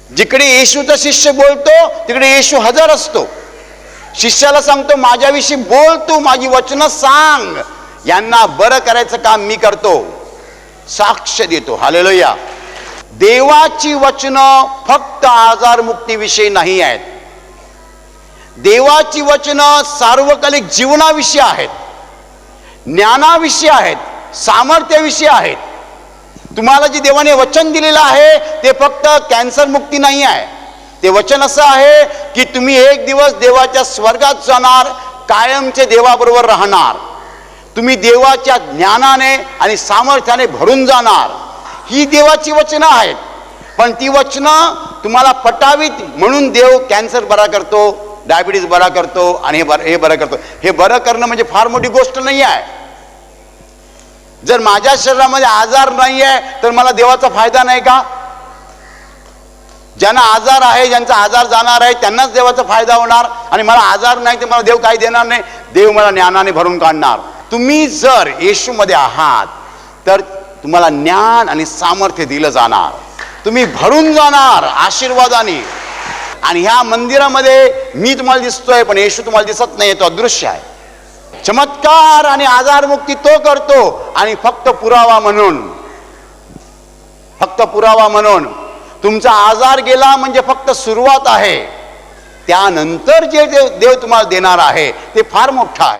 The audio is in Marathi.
जिकडे येशूचा शिष्य बोलतो तिकडे येशू हजर असतो. शिष्याला सांगतो माझ्याविषयी बोल, तू माझी वचनं सांग, यांना बरं करायचं काम मी करतो, साक्ष देतो. हालेलुया. देवाची वचनं फक्त आजारमुक्तीविषयी नाही आहेत. देवाची वचनं सार्वकालिक जीवनाविषयी आहेत, ज्ञानाविषयी आहेत, सामर्थ्याविषयी आहेत. तुम्हाला जे देवाने वचन दिलेलं आहे ते फक्त कॅन्सर मुक्ती नाही आहे. ते वचन असं आहे की तुम्ही एक दिवस देवाच्या स्वर्गात जाणार, कायमचे देवाबरोबर राहणार. तुम्ही देवाच्या ज्ञानाने आणि सामर्थ्याने भरून जाणार. ही देवाची वचनं आहेत. पण ती वचनं तुम्हाला पटावीत म्हणून देव कॅन्सर बरा करतो, डायबिटीज बरा करतो आणि हे बरं करतो. हे बरं करणं म्हणजे फार मोठी गोष्ट नाही आहे. जर माझ्या शरीरामध्ये आजार नाही आहे तर मला देवाचा फायदा नाही का? ज्यांना आजार आहे, ज्यांचा आजार जाणार आहे त्यांनाच देवाचा फायदा होणार, आणि मला आजार नाही तर मला देव काही देणार नाही. देव मला ज्ञानाने भरून काढणार. तुम्ही जर येशूमध्ये आहात तर तुम्हाला ज्ञान आणि सामर्थ्य दिलं जाणार. तुम्ही भरून जाणार आशीर्वादाने. आणि ह्या मंदिरामध्ये मी तुम्हाला दिसतोय पण येशू तुम्हाला दिसत नाही, तो अदृश्य आहे. चमत्कार आणि आजारमुक्ती तो करतो, आणि फक्त पुरावा म्हणून तुमचा आजार गेला म्हणजे फक्त सुरुवात आहे. त्यानंतर जे देव तुम्हाला देणार आहे ते फार मोठं आहे.